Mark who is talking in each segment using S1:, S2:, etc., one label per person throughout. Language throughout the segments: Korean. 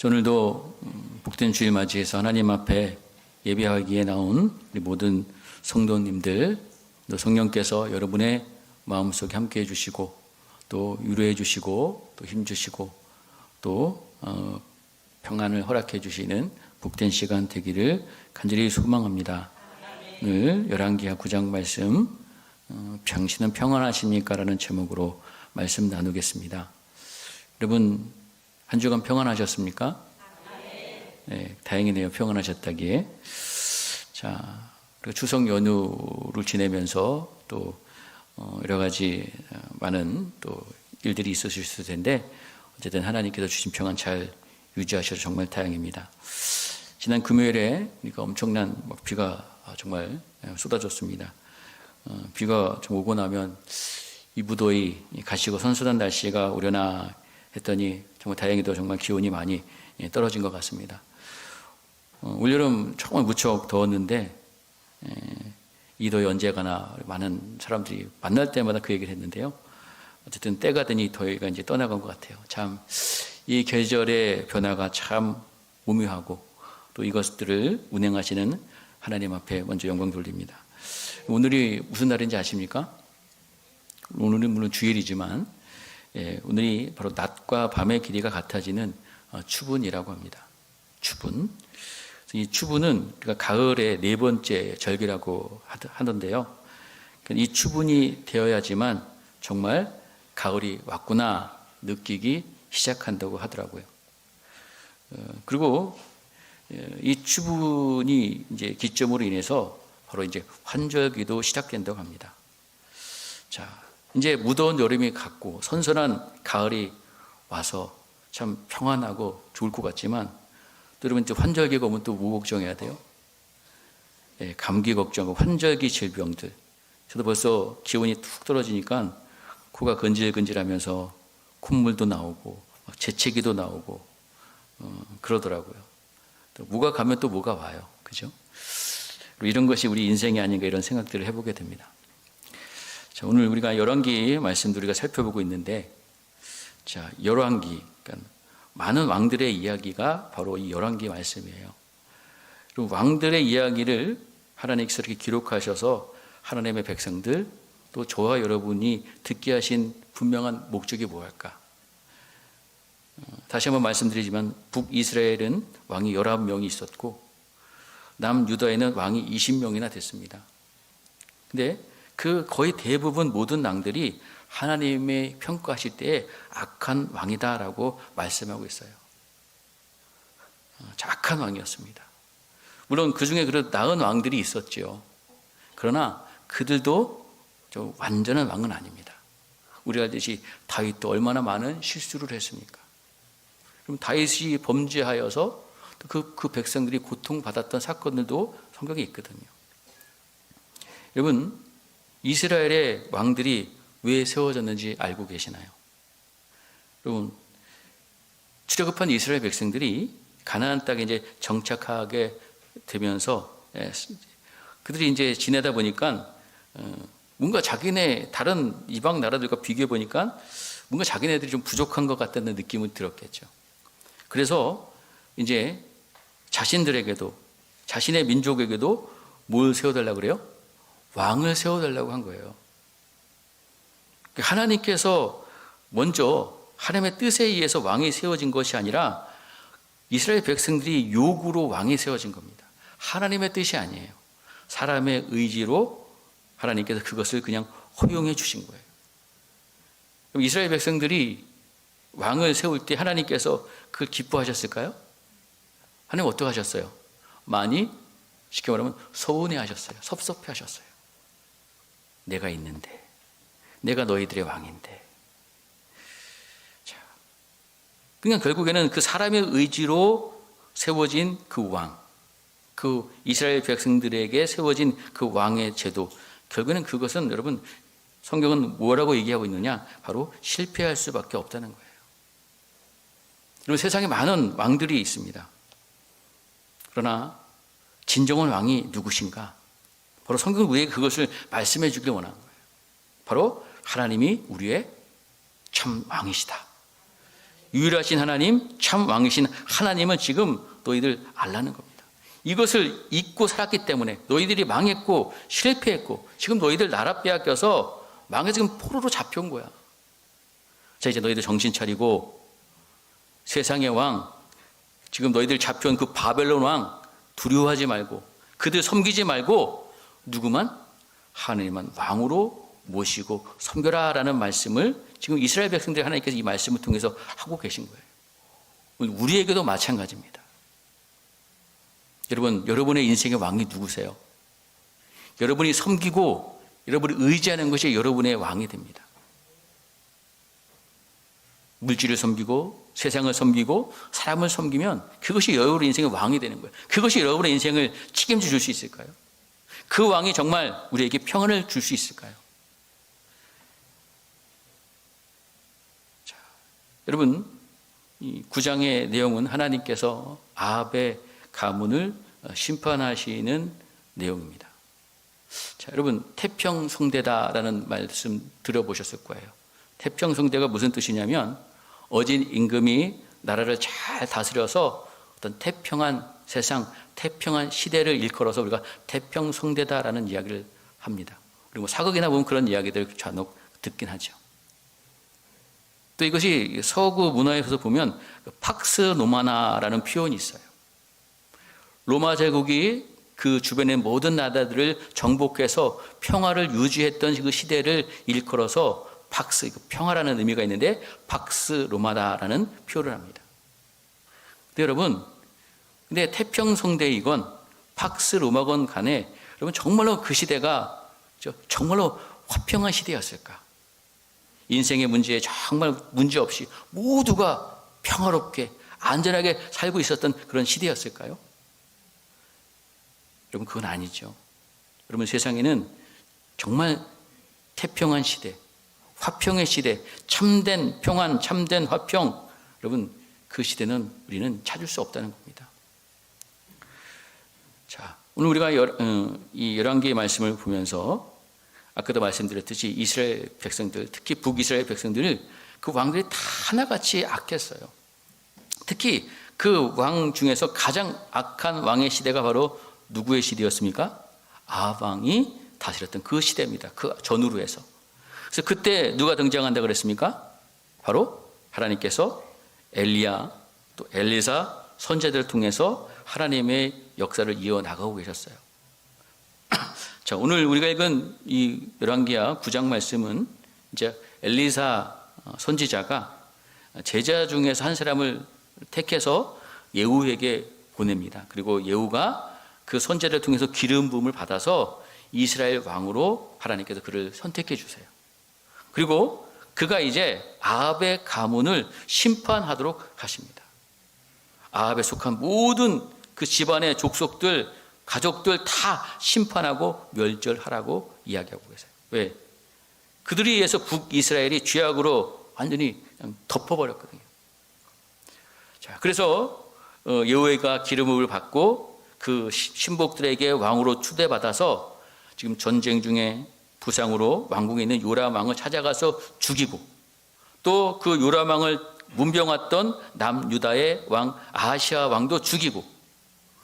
S1: 오늘도 복된 주일 맞이해서 하나님 앞에 예배하기에 나온 우리 모든 성도님들, 또 성령께서 여러분의 마음속에 함께 해주시고 또 위로해 주시고 또 힘주시고 또 평안을 허락해 주시는 복된 시간 되기를 간절히 소망합니다. 오늘 열왕기하 9장 말씀 당신은 평안하십니까? 라는 제목으로 말씀 나누겠습니다. 여러분 한 주간 평안하셨습니까? 네, 다행이네요. 평안하셨다기에. 자, 그리고 추석 연휴를 지내면서 또 여러 가지 많은 또 일들이 있으실 텐데 어쨌든 하나님께서 주신 평안 잘 유지하셔서 정말 다행입니다. 지난 금요일에 그러니까 엄청난 비가 정말 쏟아졌습니다. 비가 좀 오고 나면 이 무더위 가시고 선선한 날씨가 오려나 했더니 정말 다행히도 정말 기온이 많이 떨어진 것 같습니다. 올여름 정말 무척 더웠는데 이 더위 언제 가나 많은 사람들이 만날 때마다 그 얘기를 했는데요. 어쨌든 때가 되니 더위가 이제 떠나간 것 같아요. 참 이 계절의 변화가 참 오묘하고 또 이것들을 운행하시는 하나님 앞에 먼저 영광 돌립니다. 오늘이 무슨 날인지 아십니까? 오늘은 물론 주일이지만 오늘이 바로 낮과 밤의 길이가 같아지는 추분이라고 합니다. 추분. 이 추분은 그러니까 가을의 네 번째 절기라고 하던데요. 이 추분이 되어야지만 정말 가을이 왔구나 느끼기 시작한다고 하더라고요. 그리고 이 추분이 이제 기점으로 인해서 바로 이제 환절기도 시작된다고 합니다. 자, 이제 무더운 여름이 갔고 선선한 가을이 와서 참 평안하고 좋을 것 같지만 또 여러분 이제 환절기가 오면 또 뭐 걱정해야 돼요? 감기 걱정하고 환절기 질병들. 저도 벌써 기온이 툭 떨어지니까 코가 건질건질하면서 콧물도 나오고 재채기도 나오고 그러더라고요. 또 뭐가 가면 또 뭐가 와요. 그죠? 이런 것이 우리 인생이 아닌가 이런 생각들을 해보게 됩니다. 자, 오늘 우리가 열왕기 말씀들 우리가 살펴보고 있는데, 자, 열왕기, 그러니까 많은 왕들의 이야기가 바로 이 열왕기 말씀이에요. 그리고 왕들의 이야기를 하나님께서 이렇게 기록하셔서 하나님의 백성들, 또 저와 여러분이 듣게 하신 분명한 목적이 무엇일까? 다시 한번 말씀드리지만 북이스라엘은 왕이 11명이 있었고 남유다에는 왕이 20명이나 됐습니다. 근데 그 거의 대부분 모든 왕들이 하나님의 평가하실 때에 악한 왕이다라고 말씀하고 있어요. 악한 왕이었습니다. 물론 그 중에 그래도 나은 왕들이 있었죠. 그러나 그들도 좀 완전한 왕은 아닙니다. 우리가 알듯이 다윗도 얼마나 많은 실수를 했습니까? 그럼 다윗이 범죄하여서 그 백성들이 고통받았던 사건들도 성경에 있거든요. 여러분, 이스라엘의 왕들이 왜 세워졌는지 알고 계시나요? 여러분, 출애굽한 이스라엘 백성들이 가나안 땅에 이제 정착하게 되면서 그들이 이제 지내다 보니까 뭔가 자기네 다른 이방 나라들과 비교해 보니까 뭔가 자기네들이 좀 부족한 것 같다는 느낌을 들었겠죠. 그래서 이제 자신들에게도 자신의 민족에게도 뭘 세워달라고 그래요? 왕을 세워달라고 한 거예요. 하나님께서 먼저 하나님의 뜻에 의해서 왕이 세워진 것이 아니라 이스라엘 백성들이 요구로 왕이 세워진 겁니다. 하나님의 뜻이 아니에요. 사람의 의지로 하나님께서 그것을 그냥 허용해 주신 거예요. 그럼 이스라엘 백성들이 왕을 세울 때 하나님께서 그걸 기뻐하셨을까요? 하나님 어떻게 하셨어요? 많이 쉽게 말하면 서운해 하셨어요. 섭섭해 하셨어요. 내가 있는데, 내가 너희들의 왕인데. 자, 그냥 결국에는 그 사람의 의지로 세워진 그 왕, 그 이스라엘 백성들에게 세워진 그 왕의 제도, 결국에는 그것은 여러분 성경은 뭐라고 얘기하고 있느냐? 바로 실패할 수밖에 없다는 거예요. 여러분 세상에 많은 왕들이 있습니다. 그러나 진정한 왕이 누구신가? 바로 성경은 우리에게 그것을 말씀해 주길 원하는 거예요. 바로 하나님이 우리의 참 왕이시다. 유일하신 하나님, 참 왕이신 하나님은 지금 너희들 알라는 겁니다. 이것을 잊고 살았기 때문에 너희들이 망했고 실패했고 지금 너희들 나라 빼앗겨서 망해서 지금 포로로 잡혀온 거야. 자, 이제 너희들 정신 차리고 세상의 왕, 지금 너희들 잡혀온 그 바벨론 왕 두려워하지 말고 그들 섬기지 말고 누구만? 하나님만 왕으로 모시고 섬겨라 라는 말씀을 지금 이스라엘 백성들 하나님께서 이 말씀을 통해서 하고 계신 거예요. 우리에게도 마찬가지입니다. 여러분, 여러분의 인생의 왕이 누구세요? 여러분이 섬기고 여러분이 의지하는 것이 여러분의 왕이 됩니다. 물질을 섬기고 세상을 섬기고 사람을 섬기면 그것이 여러분의 인생의 왕이 되는 거예요. 그것이 여러분의 인생을 책임져 줄 수 있을까요? 그 왕이 정말 우리에게 평안을 줄 수 있을까요? 자, 여러분, 이 9장의 내용은 하나님께서 아합의 가문을 심판하시는 내용입니다. 자, 여러분, 태평성대다라는 말씀 들어보셨을 거예요. 태평성대가 무슨 뜻이냐면 어진 임금이 나라를 잘 다스려서 어떤 태평한 세상, 태평한 시대를 일컬어서 우리가 태평성대다라는 이야기를 합니다. 그리고 사극이나 보면 그런 이야기들 간혹 듣긴 하죠. 또 이것이 서구 문화에서 보면 팍스 노마나라는 표현이 있어요. 로마 제국이 그 주변의 모든 나라들을 정복해서 평화를 유지했던 그 시대를 일컬어서 팍스, 평화라는 의미가 있는데 팍스 로마다라는 표현을 합니다. 근데 여러분, 근데 태평성대이건 팍스 로마건 간에 여러분 정말로 그 시대가 정말로 화평한 시대였을까? 인생의 문제에 정말 문제 없이 모두가 평화롭게 안전하게 살고 있었던 그런 시대였을까요? 여러분, 그건 아니죠. 여러분, 세상에는 정말 태평한 시대, 화평의 시대, 참된 평안, 참된 화평, 여러분, 그 시대는 우리는 찾을 수 없다는 겁니다. 자, 오늘 우리가 이 열왕기의 말씀을 보면서 아까도 말씀드렸듯이 이스라엘 백성들, 특히 북이스라엘 백성들을 그 왕들이 다 하나같이 악했어요. 특히 그 왕 중에서 가장 악한 왕의 시대가 바로 누구의 시대였습니까? 아합 왕이 다스렸던 그 시대입니다. 그 전후로 해서. 그래서 그때 누가 등장한다 그랬습니까? 바로 하나님께서 엘리야 또 엘리사 선지자들을 통해서 하나님의 역사를 이어나가고 계셨어요. 자, 오늘 우리가 읽은 이 열왕기야 9장 말씀은 이제 엘리사 선지자가 제자 중에서 한 사람을 택해서 예후에게 보냅니다. 그리고 예후가 그 선지자를 통해서 기름 부음을 받아서 이스라엘 왕으로 하나님께서 그를 선택해 주세요. 그리고 그가 이제 아합의 가문을 심판하도록 하십니다. 아합에 속한 모든 그 집안의 족속들, 가족들 다 심판하고 멸절하라고 이야기하고 계세요. 왜? 그들에 의해서 북이스라엘이 죄악으로 완전히 그냥 덮어버렸거든요. 자, 그래서 여호와가 기름을 받고 그 신복들에게 왕으로 추대받아서 지금 전쟁 중에 부상으로 왕궁에 있는 요람 왕을 찾아가서 죽이고 또 그 요람 왕을 문병했던 남유다의 왕 아하시아 왕도 죽이고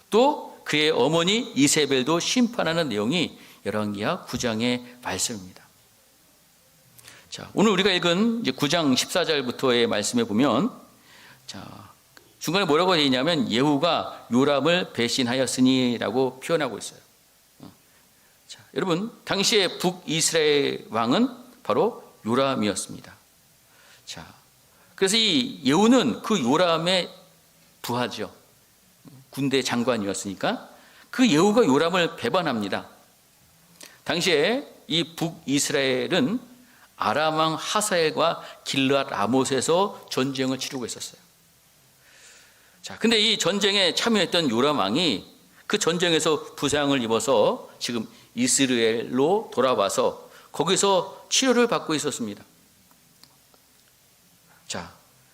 S1: 또 그의 어머니 이세벨도 심판하는 내용이 열왕기하 9장의 말씀입니다. 자, 오늘 우리가 읽은 이제 9장 14절부터의 말씀에 보면 자, 중간에 뭐라고 되어 있냐면 예후가 요람을 배신하였으니라고 표현하고 있어요. 자, 여러분, 당시에 북이스라엘 왕은 바로 요람이었습니다. 자, 그래서 이 예후는 그 요람의 부하죠. 군대 장관이었으니까 그 예후가 요람을 배반합니다. 당시에 이 북이스라엘은 아람 왕 하사엘과 길르앗 라못에서 전쟁을 치르고 있었어요. 자, 근데 이 전쟁에 참여했던 요람 왕이 그 전쟁에서 부상을 입어서 지금 이스라엘로 돌아와서 거기서 치료를 받고 있었습니다. 자,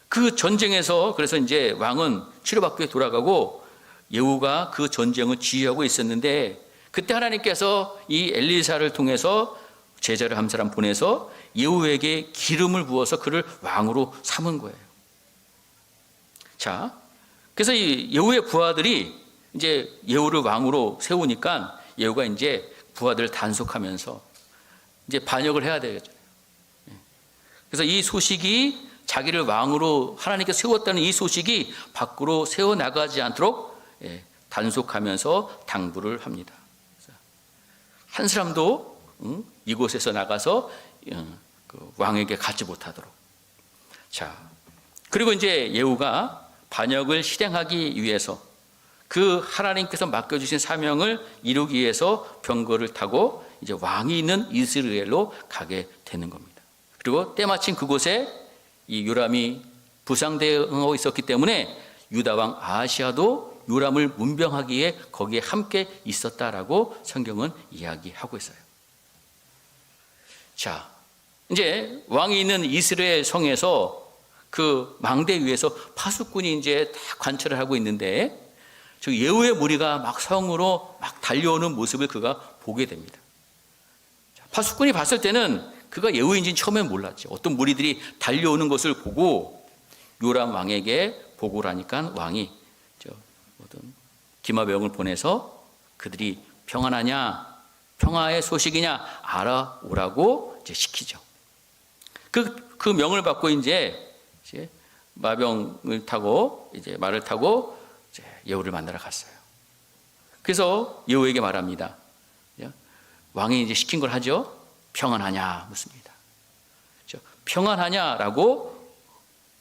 S1: 그 전쟁에서 그래서 이제 왕은 치료받고 돌아가고 예후가 그 전쟁을 지휘하고 있었는데 그때 하나님께서 이 엘리사를 통해서 제자를 한 사람 보내서 예후에게 기름을 부어서 그를 왕으로 삼은 거예요. 자, 그래서 이 예후의 부하들이 이제 예후를 왕으로 세우니까 예후가 이제 부하들을 단속하면서 이제 반역을 해야 되겠죠. 그래서 이 소식이 자기를 왕으로 하나님께 세웠다는 이 소식이 밖으로 세워 나가지 않도록 단속하면서 당부를 합니다. 한 사람도 이곳에서 나가서 그 왕에게 가지 못하도록. 자, 그리고 이제 예후가 반역을 실행하기 위해서 그 하나님께서 맡겨주신 사명을 이루기 위해서 병거를 타고 이제 왕이 있는 이스라엘로 가게 되는 겁니다. 그리고 때마침 그곳에 이 요람이 부상당하고 있었기 때문에 유다 왕 아하시아도 요람을 문병하기에 거기에 함께 있었다라고 성경은 이야기하고 있어요. 자, 이제 왕이 있는 이스라엘 성에서 그 망대 위에서 파수꾼이 이제 다 관찰을 하고 있는데 저 예후의 무리가 막 성으로 막 달려오는 모습을 그가 보게 됩니다. 파수꾼이 봤을 때는 그가 예후인지는 처음엔 몰랐죠. 어떤 무리들이 달려오는 것을 보고 요람 왕에게 보고를 하니까 왕이 어떤 기마병을 보내서 그들이 평안하냐, 평화의 소식이냐 알아오라고 이제 시키죠. 그 명을 받고 이제 마병을 타고 이제 말을 타고 이제 예후를 만나러 갔어요. 그래서 예후에게 말합니다. 왕이 이제 시킨 걸 하죠. 평안하냐 묻습니다. 평안하냐라고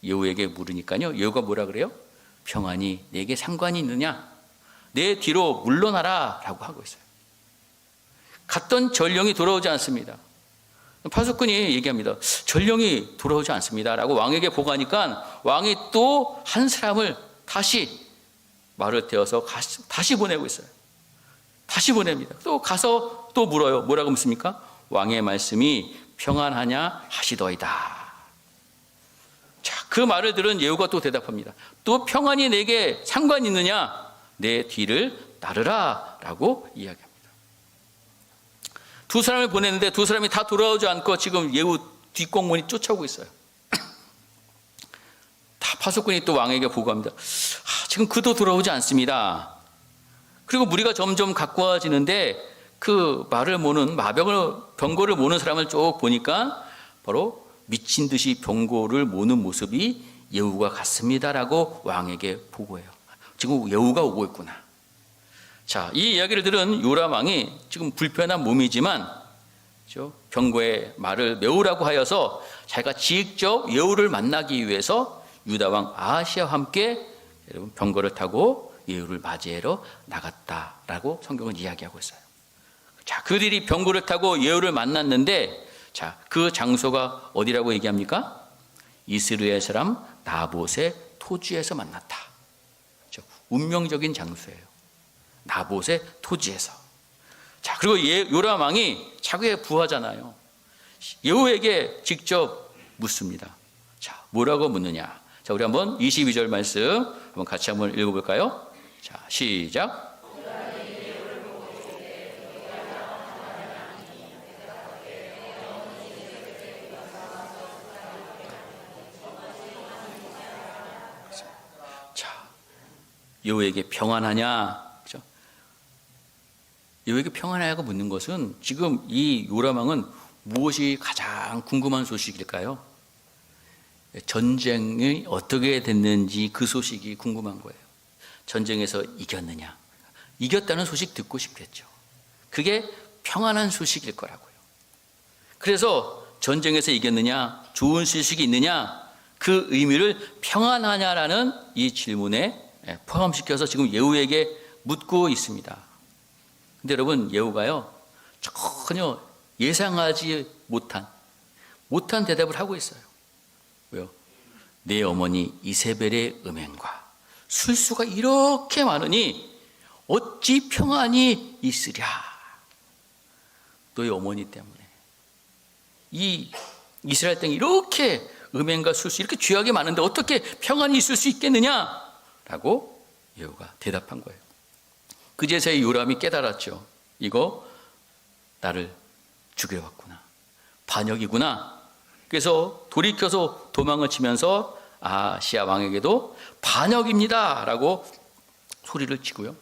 S1: 예후에게 물으니까요. 예후가 뭐라 그래요? 평안이 내게 상관이 있느냐? 내 뒤로 물러나라 라고 하고 있어요. 갔던 전령이 돌아오지 않습니다. 파수꾼이 얘기합니다. 전령이 돌아오지 않습니다 라고 왕에게 보고하니까 왕이 또 한 사람을 다시 말을 태워서 다시 보내고 있어요. 다시 보냅니다. 또 가서 또 물어요. 뭐라고 묻습니까? 왕의 말씀이 평안하냐 하시더이다. 자, 그 말을 들은 예후가 또 대답합니다. 또 평안이 내게 상관이 있느냐? 내 뒤를 따르라 라고 이야기합니다. 두 사람을 보냈는데 두 사람이 다 돌아오지 않고 지금 예후 뒷공문이 쫓아오고 있어요. 다 파수꾼이 또 왕에게 보고합니다. 지금 그도 돌아오지 않습니다. 그리고 무리가 점점 가까워지는데 그 말을 모는 병거를 모는 사람을 쭉 보니까 바로 미친 듯이 병거를 모는 모습이 예후가 같습니다라고 왕에게 보고해요. 지금 예후가 오고 있구나. 자, 이 이야기를 들은 요람 왕이 지금 불편한 몸이지만 병거의 말을 메우라고 하여서 자기가 직접 예후를 만나기 위해서 유다 왕 아하시아와 함께 여러분 병거를 타고 예후를 맞이하러 나갔다라고 성경은 이야기하고 있어요. 자, 그들이 병거를 타고 예후를 만났는데 자, 그 장소가 어디라고 얘기합니까? 이스라엘 사람 나봇의 토지에서 만났다. 운명적인 장소예요. 나봇의 토지에서. 자, 그리고 요람 왕이 자기의 부하잖아요. 예후에게 직접 묻습니다. 자, 뭐라고 묻느냐? 자, 우리 한번 22절 말씀 한번 같이 한번 읽어볼까요? 자, 시작. 예후에게 평안하냐? 그렇죠? 예후에게 평안하냐고 묻는 것은 지금 이 요람 왕은 무엇이 가장 궁금한 소식일까요? 전쟁이 어떻게 됐는지 그 소식이 궁금한 거예요. 전쟁에서 이겼느냐? 이겼다는 소식 듣고 싶겠죠. 그게 평안한 소식일 거라고요. 그래서 전쟁에서 이겼느냐? 좋은 소식이 있느냐? 그 의미를 평안하냐라는 이 질문에 포함시켜서 지금 예후에게 묻고 있습니다. 근데 여러분, 예후가요 전혀 예상하지 못한 대답을 하고 있어요. 왜요? 내 어머니 이세벨의 음행과 술수가 이렇게 많으니 어찌 평안이 있으랴. 너희 어머니 때문에 이 이스라엘 땅이 이렇게 음행과 술수 이렇게 죄악이 많은데 어떻게 평안이 있을 수 있겠느냐 라고 예후가 대답한 거예요. 그제서야 요람이 깨달았죠. 이거 나를 죽여왔구나. 반역이구나. 그래서 돌이켜서 도망을 치면서 아시아 왕에게도 반역입니다 라고 소리를 치고요.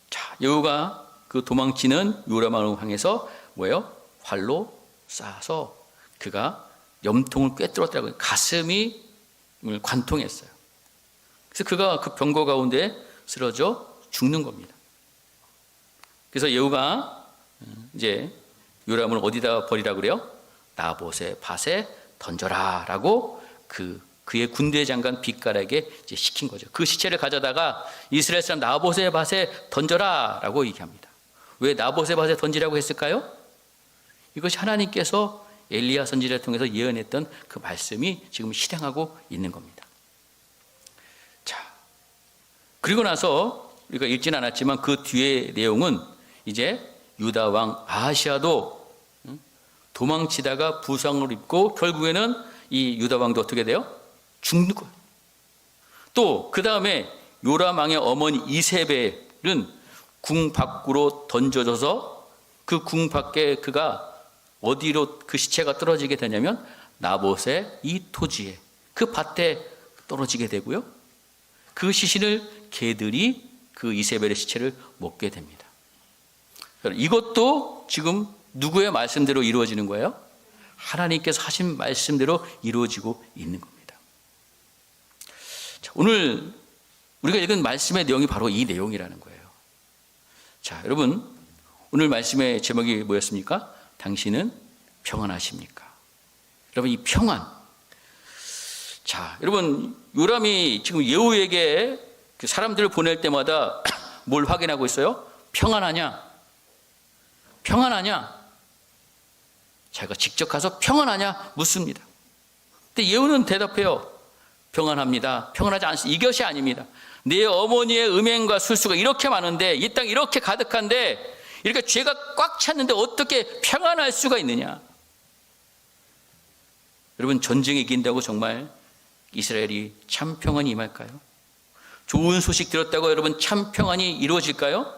S1: 자, 여우가 그 도망치는 요람왕을 향해서 뭐예요? 활로 쏴서 그가 염통을 꿰뚫었더라고요. 가슴이 관통했어요. 그래서 그가 그 병거 가운데 쓰러져 죽는 겁니다. 그래서 여우가 이제 요람을 어디다 버리라 그래요? 나봇의 밭에 던져라 라고 그의 군대 장관 빗갈에게 이제 시킨 거죠. 그 시체를 가져다가 이스라엘 사람 나봇의 밭에 던져라 라고 얘기합니다. 왜 나봇의 밭에 던지라고 했을까요? 이것이 하나님께서 엘리야 선지자를 통해서 예언했던 그 말씀이 지금 실행하고 있는 겁니다. 자, 그리고 나서 우리가 읽지는 않았지만 그 뒤의 내용은 이제 유다 왕 아하시아도 도망치다가 부상을 입고 결국에는 이 유다 왕도 어떻게 돼요? 죽는 거예요. 또 그 다음에 요람 왕의 어머니 이세벨은 궁 밖으로 던져져서 그 궁 밖에 그가 어디로 그 시체가 떨어지게 되냐면 나봇의 이 토지에 그 밭에 떨어지게 되고요. 그 시신을 개들이 그 이세벨의 시체를 먹게 됩니다. 이것도 지금 누구의 말씀대로 이루어지는 거예요? 하나님께서 하신 말씀대로 이루어지고 있는 겁니다. 자, 오늘 우리가 읽은 말씀의 내용이 바로 이 내용이라는 거예요. 자, 여러분, 오늘 말씀의 제목이 뭐였습니까? 당신은 평안하십니까? 여러분, 이 평안. 자, 여러분, 요람이 지금 예후에게 그 사람들을 보낼 때마다 뭘 확인하고 있어요? 평안하냐? 평안하냐? 자기가 직접 가서 평안하냐 묻습니다. 근데 예후는 대답해요. 평안합니다. 평안하지 않습니다. 이것이 아닙니다. 내 어머니의 음행과 술수가 이렇게 많은데 이 땅 이렇게 가득한데 이렇게 죄가 꽉 찼는데 어떻게 평안할 수가 있느냐? 여러분, 전쟁에 이긴다고 정말 이스라엘이 참 평안이 임할까요? 좋은 소식 들었다고 여러분 참 평안이 이루어질까요?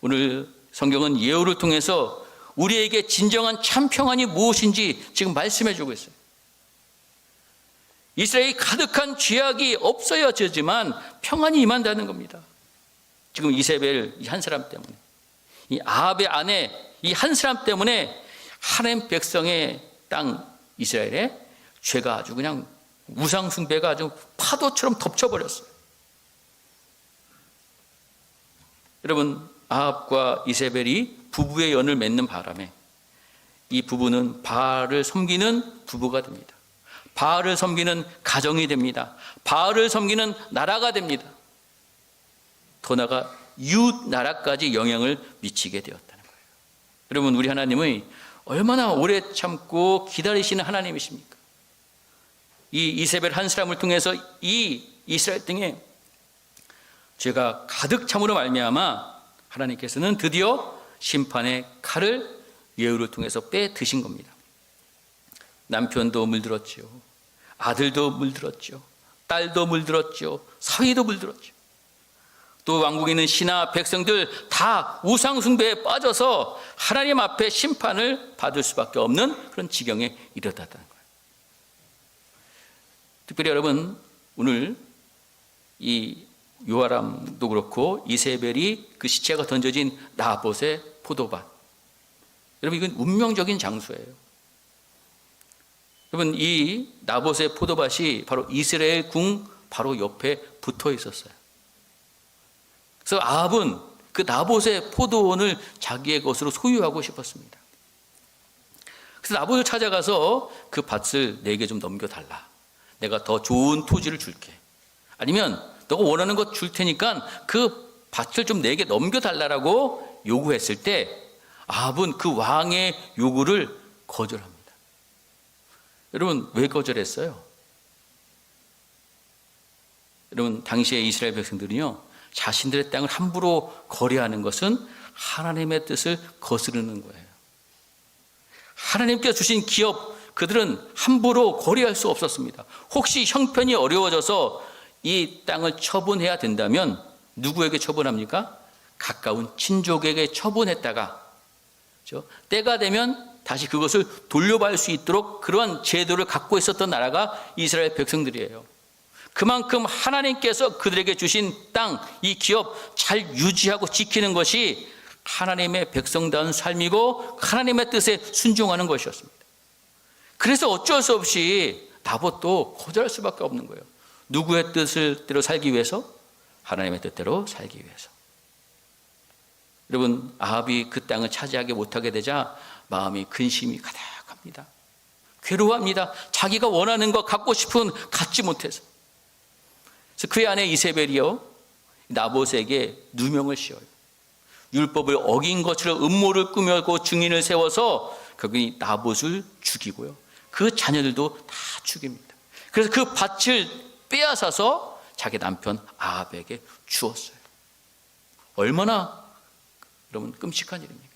S1: 오늘 성경은 예후를 통해서 우리에게 진정한 참 평안이 무엇인지 지금 말씀해 주고 있어요. 이스라엘이 가득한 죄악이 없어야지만 평안이 임한다는 겁니다. 지금 이세벨 이 한 사람 때문에, 이 아합의 아내 이 한 사람 때문에 하나님 백성의 땅 이스라엘에 죄가 아주 그냥 우상 숭배가 아주 파도처럼 덮쳐버렸어요. 여러분, 아합과 이세벨이 부부의 연을 맺는 바람에 이 부부는 바알을 섬기는 부부가 됩니다. 바알을 섬기는 가정이 됩니다. 바알을 섬기는 나라가 됩니다. 더 나아가 이웃 나라까지 영향을 미치게 되었다는 거예요. 여러분, 우리 하나님은 얼마나 오래 참고 기다리시는 하나님이십니까? 이 이세벨 한 사람을 통해서 이 이스라엘 땅에 죄가 가득 참으로 말미암아 하나님께서는 드디어 심판의 칼을 예후를 통해서 빼 드신 겁니다. 남편도 물들었죠. 아들도 물들었죠. 딸도 물들었죠. 사위도 물들었죠. 또 왕국에 있는 신하 백성들 다 우상 숭배에 빠져서 하나님 앞에 심판을 받을 수밖에 없는 그런 지경에 이르렀다는 거예요. 특별히 여러분, 오늘 이 요아람도 그렇고 이세벨이 그 시체가 던져진 나봇의 포도밭, 여러분 이건 운명적인 장소예요. 여러분, 이 나봇의 포도밭이 바로 이스라엘 궁 바로 옆에 붙어 있었어요. 그래서 아합은 그 나봇의 포도원을 자기의 것으로 소유하고 싶었습니다. 그래서 나봇을 찾아가서 그 밭을 내게 좀 넘겨달라. 내가 더 좋은 토지를 줄게. 아니면 너가 원하는 것 줄 테니까 그 밭을 좀 내게 넘겨달라고 요구했을 때 아합은 그 왕의 요구를 거절합니다. 여러분, 왜 거절했어요? 여러분, 당시에 이스라엘 백성들은요, 자신들의 땅을 함부로 거래하는 것은 하나님의 뜻을 거스르는 거예요. 하나님께서 주신 기업, 그들은 함부로 거래할 수 없었습니다. 혹시 형편이 어려워져서 이 땅을 처분해야 된다면 누구에게 처분합니까? 가까운 친족에게 처분했다가, 그렇죠? 때가 되면 다시 그것을 돌려받을 수 있도록 그러한 제도를 갖고 있었던 나라가 이스라엘 백성들이에요. 그만큼 하나님께서 그들에게 주신 땅, 이 기업 잘 유지하고 지키는 것이 하나님의 백성다운 삶이고 하나님의 뜻에 순종하는 것이었습니다. 그래서 어쩔 수 없이 나봇도 거절할 수밖에 없는 거예요. 누구의 뜻대로 살기 위해서? 하나님의 뜻대로 살기 위해서. 여러분, 아합이 그 땅을 차지하지 못하게 되자 마음이 근심이 가득합니다. 괴로워합니다. 자기가 원하는 것, 갖고 싶은 갖지 못해서. 그래서 그의 아내 이세벨이요, 나봇에게 누명을 씌워요. 율법을 어긴 것처럼 음모를 꾸며고 증인을 세워서 결국 나봇을 죽이고요, 그 자녀들도 다 죽입니다. 그래서 그 밭을 빼앗아서 자기 남편 아합에게 주었어요. 얼마나 여러분 끔찍한 일입니까?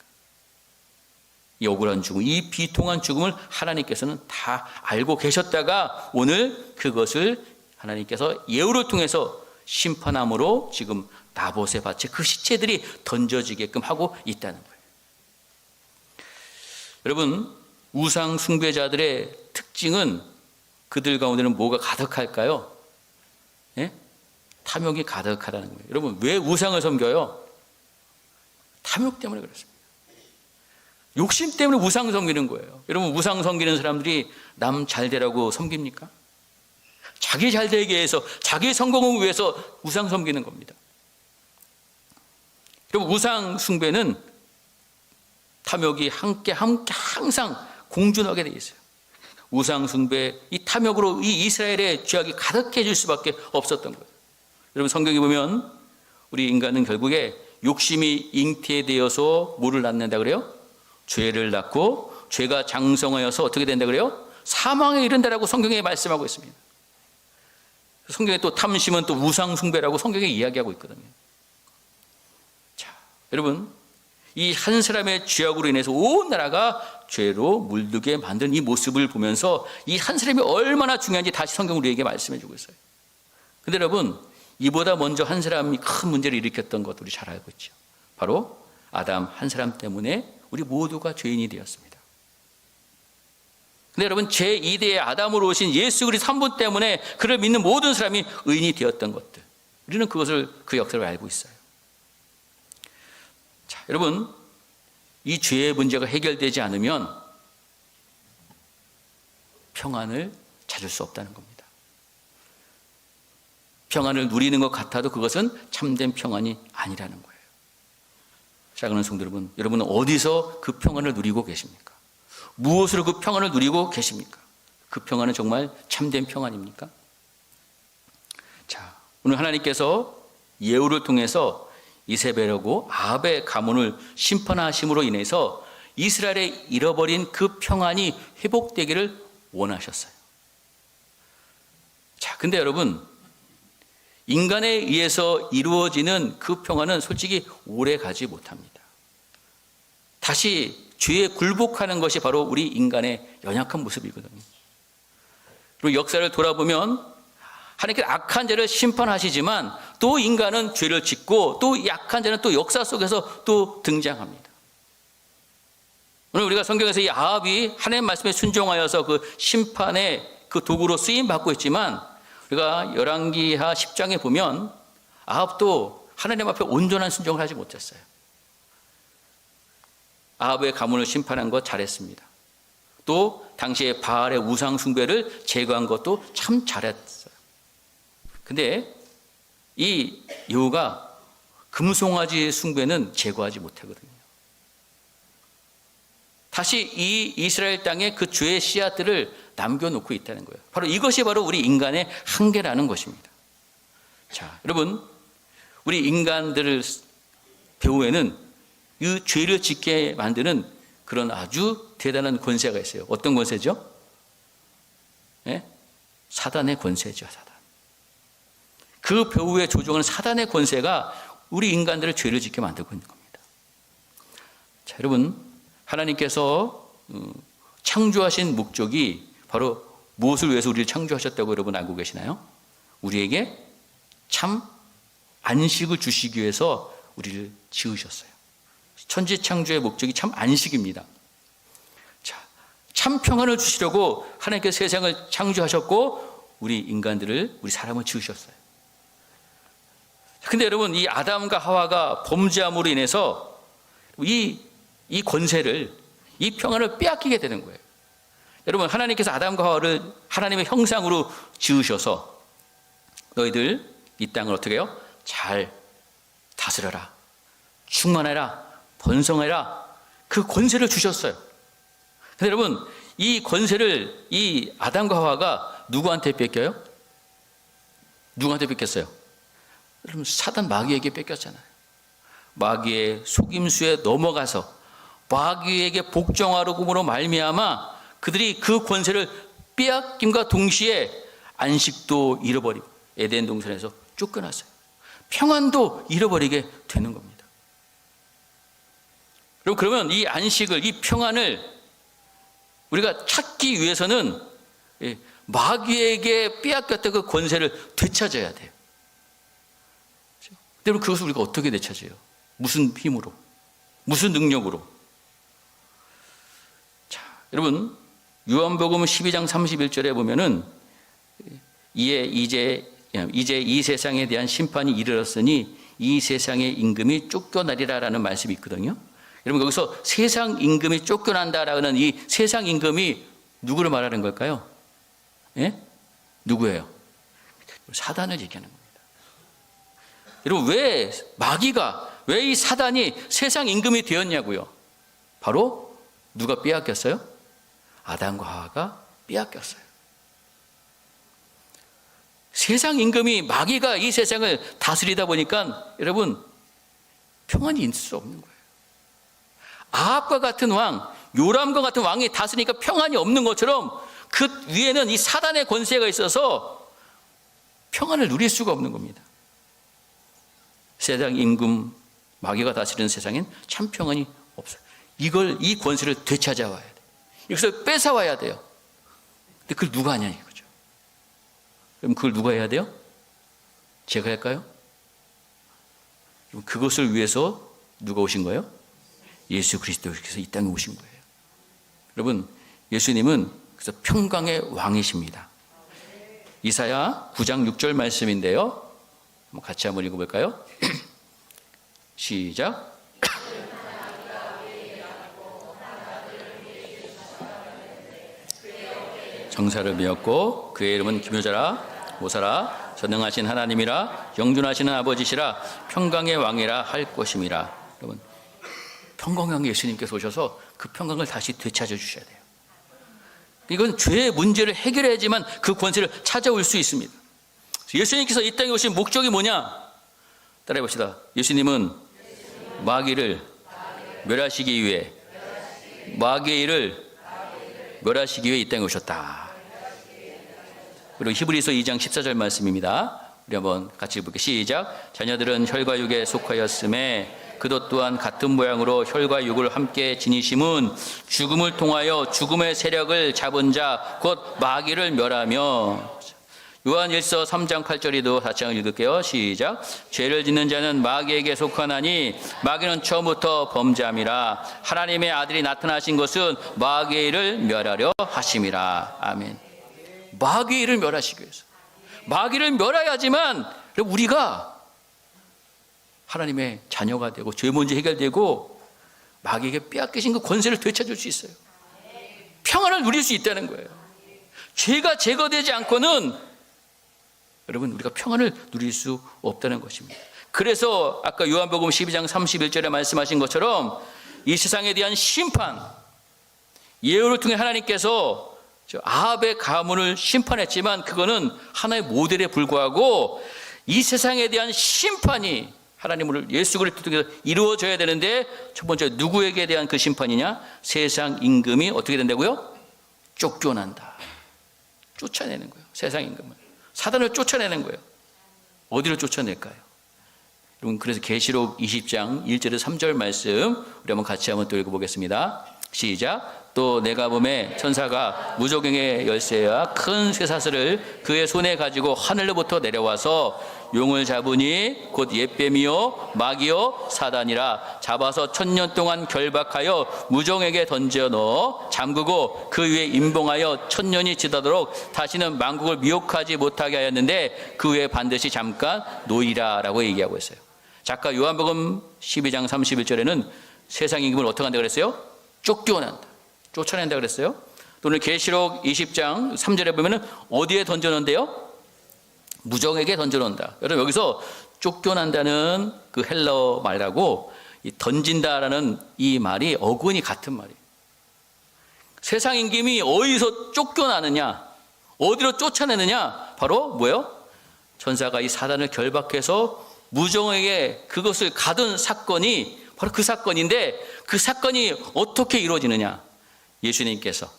S1: 이 억울한 죽음, 이 비통한 죽음을 하나님께서는 다 알고 계셨다가 오늘 그것을 하나님께서 예후를 통해서 심판함으로 지금 나봇의 밭에 그 시체들이 던져지게끔 하고 있다는 거예요. 여러분, 우상 숭배자들의 특징은 그들 가운데는 뭐가 가득할까요? 예? 탐욕이 가득하다는 거예요. 여러분, 왜 우상을 섬겨요? 탐욕 때문에 그렇습니다. 욕심 때문에 우상 섬기는 거예요. 여러분, 우상 섬기는 사람들이 남 잘 되라고 섬깁니까? 자기 잘 되기 위해서, 자기 성공을 위해서 우상 섬기는 겁니다. 여러분, 우상 숭배는 탐욕이 함께 항상 공존하게 되어 있어요. 우상 숭배, 이 탐욕으로 이 이스라엘의 죄악이 가득해질 수밖에 없었던 거예요. 여러분, 성경에 보면 우리 인간은 결국에 욕심이 잉태되어서 뭐를 낳는다 그래요? 죄를 낳고 죄가 장성하여서 어떻게 된다 그래요? 사망에 이른다라고 성경에 말씀하고 있습니다. 성경에 또 탐심은 또 우상 숭배라고 성경에 이야기하고 있거든요. 자, 여러분, 이 한 사람의 죄악으로 인해서 온 나라가 죄로 물들게 만든 이 모습을 보면서 이 한 사람이 얼마나 중요한지 다시 성경은 우리에게 말씀해 주고 있어요. 근데 여러분, 이보다 먼저 한 사람이 큰 문제를 일으켰던 것 우리 잘 알고 있죠. 바로 아담 한 사람 때문에 우리 모두가 죄인이 되었습니다. 근데 여러분, 제2대의 아담으로 오신 예수 그리스도 한 분 때문에 그를 믿는 모든 사람이 의인이 되었던 것들, 우리는 그것을, 그 역사를 알고 있어요. 자, 여러분, 이 죄의 문제가 해결되지 않으면 평안을 찾을 수 없다는 겁니다. 평안을 누리는 것 같아도 그것은 참된 평안이 아니라는 거예요. 사랑하는 성도 여러분, 여러분은 어디서 그 평안을 누리고 계십니까? 무엇으로 그 평안을 누리고 계십니까? 그 평안은 정말 참된 평안입니까? 자, 오늘 하나님께서 예후를 통해서 이세벨하고 아합의 가문을 심판하심으로 인해서 이스라엘의 잃어버린 그 평안이 회복되기를 원하셨어요. 자, 근데 여러분, 인간에 의해서 이루어지는 그 평안은 솔직히 오래 가지 못합니다. 다시 죄에 굴복하는 것이 바로 우리 인간의 연약한 모습이거든요. 그리고 역사를 돌아보면 하나님께서 악한 자를 심판하시지만 또 인간은 죄를 짓고 또 약한 자는 또 역사 속에서 또 등장합니다. 오늘 우리가 성경에서 이 아합이 하나님 말씀에 순종하여서 그 심판의 그 도구로 쓰임 받고 있지만, 우리가 열왕기하 10장에 보면 아합도 하나님 앞에 온전한 순종을 하지 못했어요. 아합의 가문을 심판한 것 잘했습니다. 또 당시에 바알의 우상 숭배를 제거한 것도 참 잘했어요. 근데 이 예후가 금송아지 숭배는 제거하지 못하거든요. 다시 이 이스라엘 땅에 그 죄의 씨앗들을 남겨놓고 있다는 거예요. 바로 이것이 바로 우리 인간의 한계라는 것입니다. 자, 여러분, 우리 인간들을 배후에는 이 죄를 짓게 만드는 그런 아주 대단한 권세가 있어요. 어떤 권세죠? 네? 사단의 권세죠, 사단. 그 배후에 조종하는 사단의 권세가 우리 인간들을 죄를 짓게 만들고 있는 겁니다. 자, 여러분, 하나님께서 창조하신 목적이 바로 무엇을 위해서 우리를 창조하셨다고 여러분 알고 계시나요? 우리에게 참 안식을 주시기 위해서 우리를 지으셨어요. 천지 창조의 목적이 참 안식입니다. 참 평안을 주시려고 하나님께서 세상을 창조하셨고 우리 인간들을, 우리 사람을 지으셨어요. 근데 여러분, 이 아담과 하와가 범죄함으로 인해서 이 권세를, 이 평안을 빼앗기게 되는 거예요. 여러분, 하나님께서 아담과 하와를 하나님의 형상으로 지으셔서 너희들 이 땅을 어떻게 해요? 잘 다스려라, 충만해라, 번성해라, 그 권세를 주셨어요. 근데 여러분, 이 권세를 이 아담과 하와가 누구한테 뺏겨요? 누구한테 뺏겼어요? 여러분, 사단 마귀에게 뺏겼잖아요. 마귀의 속임수에 넘어가서 마귀에게 복종하려고 말미암아 그들이 그 권세를 빼앗김과 동시에 안식도 잃어버리고 에덴 동산에서 쫓겨났어요. 평안도 잃어버리게 되는 겁니다. 그러면 이 안식을, 이 평안을 우리가 찾기 위해서는 마귀에게 빼앗겼던 그 권세를 되찾아야 돼요. 여러분, 그것을 우리가 어떻게 되찾아요? 무슨 힘으로? 무슨 능력으로? 자, 여러분, 요한복음 12장 31절에 보면은 이제 이 세상에 대한 심판이 이르렀으니 이 세상의 임금이 쫓겨나리라라는 말씀이 있거든요. 여러분, 거기서 세상 임금이 쫓겨난다라는 이 세상 임금이 누구를 말하는 걸까요? 예? 누구예요? 사단을 얘기하는 겁니다. 여러분, 왜 마귀가, 왜 이 사단이 세상 임금이 되었냐고요? 바로 누가 빼앗겼어요? 아담과 하와가 빼앗겼어요. 세상 임금이, 마귀가 이 세상을 다스리다 보니까 여러분, 평안이 있을 수 없는 거예요. 아합과 같은 왕, 요람과 같은 왕이 다스리니까 평안이 없는 것처럼 그 위에는 이 사단의 권세가 있어서 평안을 누릴 수가 없는 겁니다. 세상 임금, 마귀가 다스리는 세상엔 참 평안이 없어요. 이 권세를 되찾아와야 돼요. 여기서 뺏어와야 돼요. 근데 그걸 누가 하냐 이거죠. 그럼 그걸 누가 해야 돼요? 제가 할까요? 그럼 그것을 위해서 누가 오신 거예요? 예수 그리스도께서 이 땅에 오신 거예요. 여러분, 예수님은 그래서 평강의 왕이십니다. 이사야 9장 6절 말씀인데요. 같이 한번 읽어볼까요? 시작. 정사를 메었고 그의 이름은 기묘자라 모사라 전능하신 하나님이라 영존하시는 아버지시라 평강의 왕이라 할 것임이라. 여러분, 평강의 왕 예수님께서 오셔서 그 평강을 다시 되찾아 주셔야 돼요. 이건 죄의 문제를 해결해야지만 그 권세를 찾아올 수 있습니다. 예수님께서 이 땅에 오신 목적이 뭐냐? 따라해 봅시다. 예수님은 마귀를 멸하시기 위해, 마귀의 일을 멸하시기 위해 이 땅에 오셨다. 그리고 히브리서 2장 14절 말씀입니다. 우리 한번 같이 읽을게요. 시작. 자녀들은 혈과 육에 속하였음에 그도 또한 같은 모양으로 혈과 육을 함께 지니심은 죽음을 통하여 죽음의 세력을 잡은 자 곧 마귀를 멸하며. 요한 1서 3장 8절에도 같이 한번 읽을게요. 시작. 죄를 짓는 자는 마귀에게 속하나니 마귀는 처음부터 범죄함이라. 하나님의 아들이 나타나신 것은 마귀의 일을 멸하려 하심이라. 아멘. 마귀의 일을 멸하시기 위해서. 마귀를 멸해야지만 우리가 하나님의 자녀가 되고 죄 문제 해결되고 마귀에게 빼앗기신 그 권세를 되찾을 수 있어요. 평안을 누릴 수 있다는 거예요. 죄가 제거되지 않고는 여러분, 우리가 평안을 누릴 수 없다는 것입니다. 그래서 아까 요한복음 12장 31절에 말씀하신 것처럼 이 세상에 대한 심판, 예후를 통해 하나님께서 아합의 가문을 심판했지만 그거는 하나의 모델에 불과하고 이 세상에 대한 심판이 하나님을 예수 그리스도 통해서 이루어져야 되는데 첫 번째 누구에게 대한 그 심판이냐? 세상 임금이 어떻게 된다고요? 쫓겨난다. 쫓아내는 거예요. 세상 임금을. 사단을 쫓아내는 거예요. 어디로 쫓아낼까요? 여러분, 그래서 계시록 20장 1절에서 3절 말씀 우리 한번 같이 한번 또 읽어보겠습니다. 시작. 또 내가 보매 천사가 무저갱의 열쇠와 큰 쇠사슬을 그의 손에 가지고 하늘로부터 내려와서 용을 잡으니 곧 옛뱀이요 마귀요 사단이라. 잡아서 1000년 동안 결박하여 무종에게 던져 넣어 잠그고 그 위에 임봉하여 1000년이 지나도록 다시는 만국을 미혹하지 못하게 하였는데 그 후에 반드시 잠깐 놓이라 라고 얘기하고 있어요. 작가 요한복음 12장 31절에는 세상 임금을 어떻게 한다고 그랬어요? 쫓겨난다, 쫓아낸다 그랬어요. 또는 계시록 20장 3절에 보면은 어디에 던져놓는데요? 무정에게 던져놓는다. 여러분, 여기서 쫓겨난다는 그 헬라어 말하고 이 던진다라는 이 말이 어근이 같은 말이에요. 세상 임금이 어디서 쫓겨나느냐, 어디로 쫓아내느냐, 바로 뭐예요? 천사가 이 사단을 결박해서 무정에게 그것을 가둔 사건이 바로 그 사건인데, 그 사건이 어떻게 이루어지느냐? 예수님께서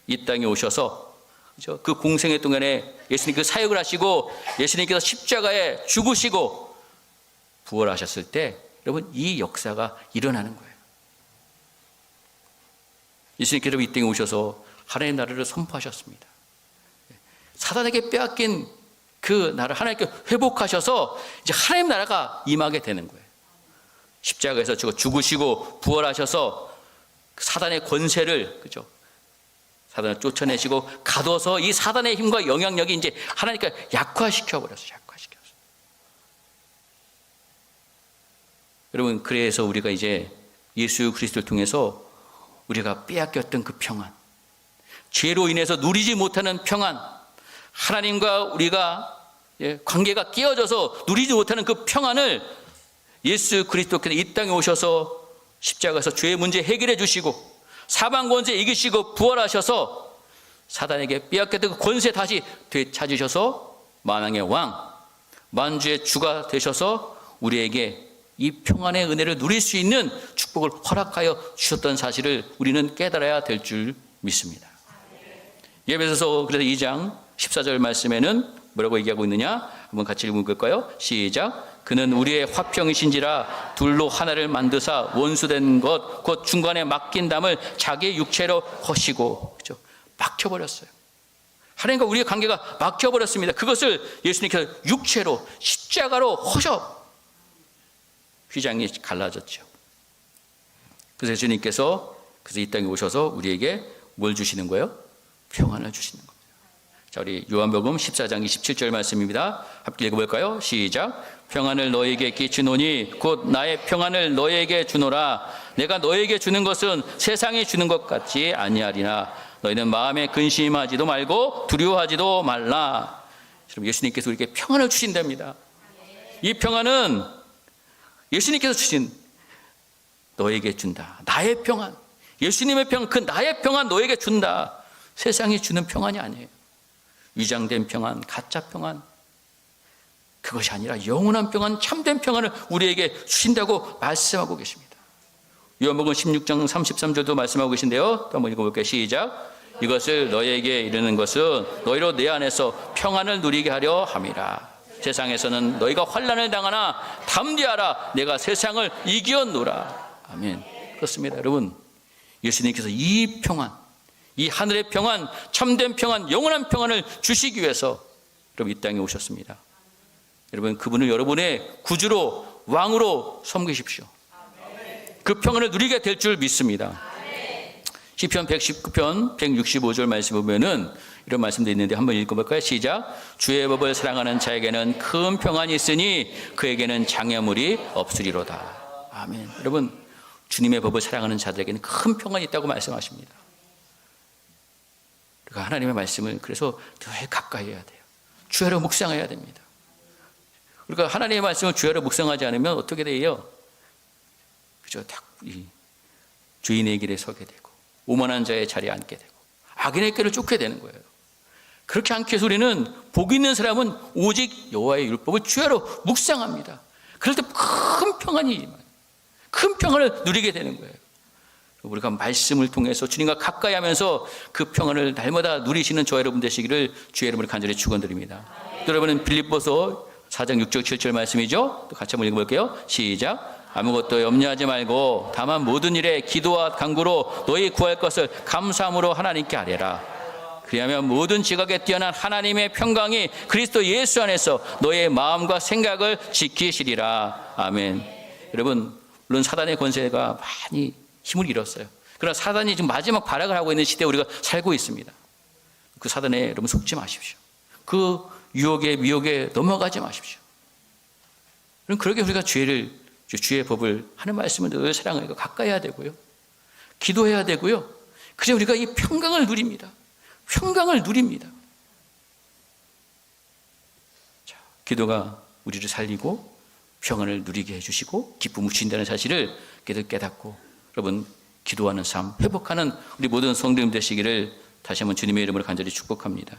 S1: 이 땅에 오셔서 그 공생의 동안에 예수님 그 사역을 하시고 예수님께서 십자가에 죽으시고 부활하셨을 때 여러분 이 역사가 일어나는 거예요. 예수님께서 이 땅에 오셔서 하나님의 나라를 선포하셨습니다. 사단에게 빼앗긴 그 나라를 하나님께 회복하셔서 이제 하나님 나라가 임하게 되는 거예요. 십자가에서 죽으시고 부활하셔서 사단의 권세를, 그죠? 사단을 쫓아내시고 가둬서 이 사단의 힘과 영향력이 이제 하나님께 약화시켜버렸어요. 약화시켰어요. 여러분, 그래서 우리가 이제 예수 그리스도를 통해서 우리가 빼앗겼던 그 평안, 죄로 인해서 누리지 못하는 평안, 하나님과 우리가 관계가 깨어져서 누리지 못하는 그 평안을 예수 그리스도께서 이 땅에 오셔서 십자가에서 죄의 문제 해결해 주시고 사방 권세 이기시고 부활하셔서 사단에게 빼앗겼던 그 권세 다시 되찾으셔서 만왕의 왕, 만주의 주가 되셔서 우리에게 이 평안의 은혜를 누릴 수 있는 축복을 허락하여 주셨던 사실을 우리는 깨달아야 될 줄 믿습니다. 에베소서 그래서 2장 14절 말씀에는 뭐라고 얘기하고 있느냐? 한번 같이 읽어볼까요? 시작. 그는 우리의 화평이신지라 둘로 하나를 만드사 원수된 것 곧 중간에 막힌 담을 자기의 육체로 허시고, 그렇죠? 막혀버렸어요. 하나님과 우리의 관계가 막혀버렸습니다. 그것을 예수님께서 육체로 십자가로 허셔 휘장이 갈라졌죠. 그래서 예수님께서 이 땅에 오셔서 우리에게 뭘 주시는 거예요? 평안을 주시는 겁니다. 자, 우리 요한복음 14장 27절 말씀입니다. 함께 읽어볼까요? 시작. 평안을 너에게 끼치노니 곧 나의 평안을 너에게 주노라. 내가 너에게 주는 것은 세상이 주는 것 같지 아니하리나. 너희는 마음에 근심하지도 말고 두려워하지도 말라. 여러분, 예수님께서 우리에게 평안을 주신답니다. 이 평안은 예수님께서 주신 너에게 준다. 나의 평안, 예수님의 평안, 그 나의 평안 너에게 준다. 세상이 주는 평안이 아니에요. 위장된 평안, 가짜 평안, 그것이 아니라 영원한 평안, 참된 평안을 우리에게 주신다고 말씀하고 계십니다. 요한복음 16장 33절도 말씀하고 계신데요. 또 한번 읽어볼게요. 시작. 이것을 너희에게 이르는 것은 너희로 내 안에서 평안을 누리게 하려 함이라. 세상에서는 너희가 환난을 당하나 담대하라. 내가 세상을 이기었노라. 아멘. 그렇습니다. 여러분, 예수님께서 이 평안, 이 하늘의 평안, 참된 평안, 영원한 평안을 주시기 위해서 여러분 이 땅에 오셨습니다. 여러분, 그분을 여러분의 구주로 왕으로 섬기십시오. 그 평안을 누리게 될 줄 믿습니다. 시편 119편 165절 말씀 보면은 이런 말씀도 있는데 한번 읽어볼까요? 시작. 주의 법을 사랑하는 자에게는 큰 평안이 있으니 그에게는 장애물이 없으리로다. 아멘. 여러분, 주님의 법을 사랑하는 자들에게는 큰 평안이 있다고 말씀하십니다. 그러니까 하나님의 말씀을 그래서 늘 가까이 해야 돼요. 주야로 묵상해야 됩니다. 그러니까 하나님의 말씀을 주야로 묵상하지 않으면 어떻게 돼요? 그죠? 주인의 길에 서게 되고 오만한 자의 자리에 앉게 되고 악인의 길을 쫓게 되는 거예요. 그렇게 않기 위해서 우리는 복 있는 사람은 오직 여호와의 율법을 주야로 묵상합니다. 그럴 때 큰 평안이 임해요. 큰 평안을 누리게 되는 거예요. 우리가 말씀을 통해서 주님과 가까이 하면서 그 평안을 날마다 누리시는 저와 여러분 되시기를 주의 이름으로 간절히 축원드립니다. 또 여러분은 빌립보서 4장 6절 7절 말씀이죠. 또 같이 한번 읽어볼게요. 시작. 아무것도 염려하지 말고 다만 모든 일에 기도와 간구로 너희 구할 것을 감사함으로 하나님께 아뢰라. 그리하면 모든 지각에 뛰어난 하나님의 평강이 그리스도 예수 안에서 너의 마음과 생각을 지키시리라. 아멘. 여러분, 물론 사단의 권세가 많이 힘을 잃었어요. 그러나 사단이 지금 마지막 발악을 하고 있는 시대에 우리가 살고 있습니다. 그 사단에 여러분 속지 마십시오. 그 유혹에 미혹에 넘어가지 마십시오. 그럼 그렇게 우리가 주의 법을 하는 말씀을 늘 사랑하고 가까이 해야 되고요. 기도해야 되고요. 그래야 우리가 이 평강을 누립니다. 평강을 누립니다. 자, 기도가 우리를 살리고 평안을 누리게 해주시고 기쁨을 주신다는 사실을 깨닫고 여러분 기도하는 삶, 회복하는 우리 모든 성도님 되시기를 다시 한번 주님의 이름으로 간절히 축복합니다.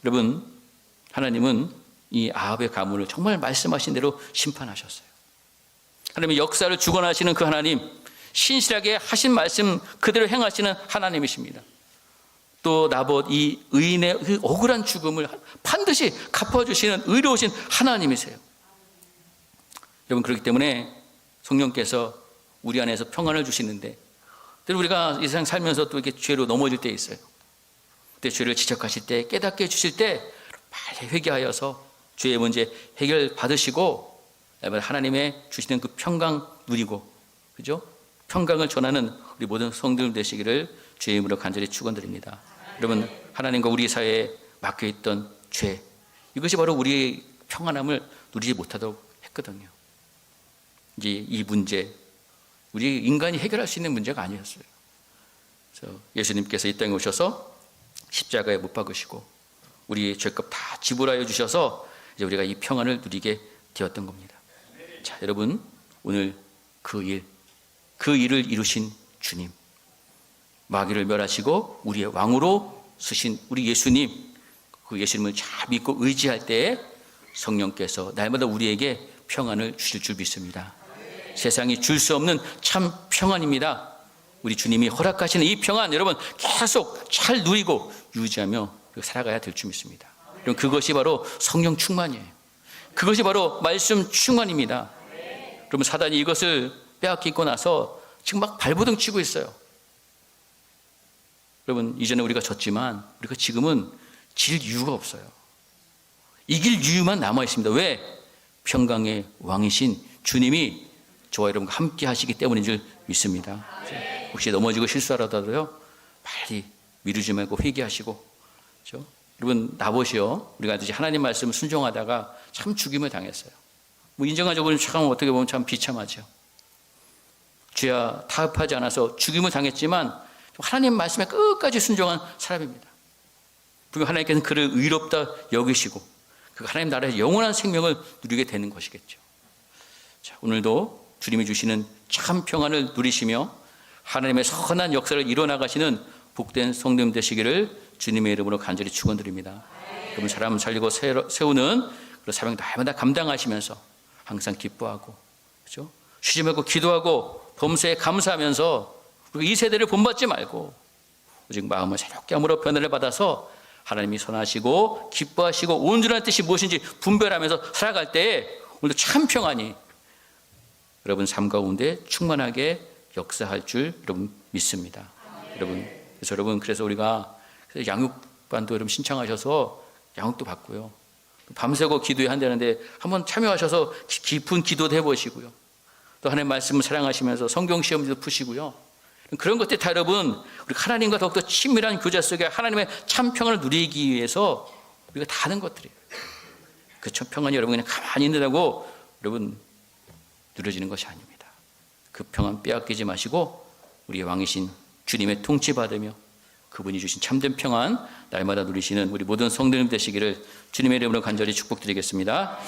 S1: 여러분, 하나님은 이 아합의 가문을 정말 말씀하신 대로 심판하셨어요. 하나님의 역사를 주관하시는 그 하나님, 신실하게 하신 말씀 그대로 행하시는 하나님이십니다. 또 나봇 이 의인의 그 억울한 죽음을 반드시 갚아주시는 의로우신 하나님이세요. 여러분, 그렇기 때문에 성령께서 우리 안에서 평안을 주시는데 우리가 이 세상 살면서 또 이렇게 죄로 넘어질 때 있어요. 그때 죄를 지적하실 때 깨닫게 해주실 때 빨리 회개하여서 죄의 문제 해결 받으시고 하나님의 주시는 그 평강 누리고, 그죠? 평강을 전하는 우리 모든 성도들 되시기를 주의 이름으로 간절히 축원드립니다. 여러분, 하나님과 우리 사이에 막혀있던 죄, 이것이 바로 우리의 평안함을 누리지 못하도록 했거든요. 이제 이 문제, 우리 인간이 해결할 수 있는 문제가 아니었어요. 그래서 예수님께서 이 땅에 오셔서 십자가에 못 박으시고 우리의 죄값 다 지불하여 주셔서 이제 우리가 이 평안을 누리게 되었던 겁니다. 자, 여러분, 오늘 그 일을 이루신 주님, 마귀를 멸하시고 우리의 왕으로 쓰신 우리 예수님, 그 예수님을 잘 믿고 의지할 때에 성령께서 날마다 우리에게 평안을 주실 줄 믿습니다. 세상이 줄 수 없는 참 평안입니다. 우리 주님이 허락하시는 이 평안, 여러분 계속 잘 누리고 유지하며 살아가야 될 줄 믿습니다. 그럼 그것이 바로 성령 충만이에요. 그것이 바로 말씀 충만입니다. 그러면 사단이 이것을 빼앗기고 나서 지금 막 발버둥 치고 있어요. 여러분, 이전에 우리가 졌지만 우리가 지금은 질 이유가 없어요. 이길 이유만 남아 있습니다. 왜? 평강의 왕이신 주님이 저와 여러분과 함께 하시기 때문인 줄 믿습니다. 혹시 넘어지고 실수하더라도요, 빨리 미루지 말고 회개하시고, 그렇죠? 여러분, 나봇이요, 우리가 하나님 말씀을 순종하다가 참 죽임을 당했어요. 뭐 인정하자고는 참 어떻게 보면 참 비참하죠. 죄와 타협하지 않아서 죽임을 당했지만 하나님 말씀에 끝까지 순종한 사람입니다. 분명 하나님께서는 그를 의롭다 여기시고 그 하나님 나라의 영원한 생명을 누리게 되는 것이겠죠. 자, 오늘도 주님이 주시는 참 평안을 누리시며 하나님의 선한 역사를 이뤄나가시는 복된 성도님 되시기를 주님의 이름으로 간절히 축원드립니다. 그러면 사람 살리고 세우는 그런 사명 날마다 감당하시면서 항상 기뻐하고, 그렇죠? 쉬지 말고 기도하고 범사에 감사하면서 우리가 이 세대를 본받지 말고 오직 마음을 새롭게 함으로 변화를 받아서 하나님이 선하시고 기뻐하시고 온전한 뜻이 무엇인지 분별하면서 살아갈 때에 오늘도 참 평안이 여러분 삶 가운데 충만하게 역사할 줄 여러분 믿습니다. 그래서 우리가 양육반도 여러분 신청하셔서 양육도 받고요. 밤새고 기도에 한다는데 한번 참여하셔서 깊은 기도도 해보시고요. 또 하나님의 말씀을 사랑하시면서 성경 시험도 푸시고요. 그런 것들 다 여러분 우리 하나님과 더욱더 친밀한 교제 속에 하나님의 참 평안을 누리기 위해서 우리가 다 하는 것들이에요. 그 참 평안이 여러분 그냥 가만히 있는다고 여러분 누려지는 것이 아닙니다. 그 평안 빼앗기지 마시고 우리의 왕이신 주님의 통치 받으며 그분이 주신 참된 평안 날마다 누리시는 우리 모든 성도님 되시기를 주님의 이름으로 간절히 축복드리겠습니다.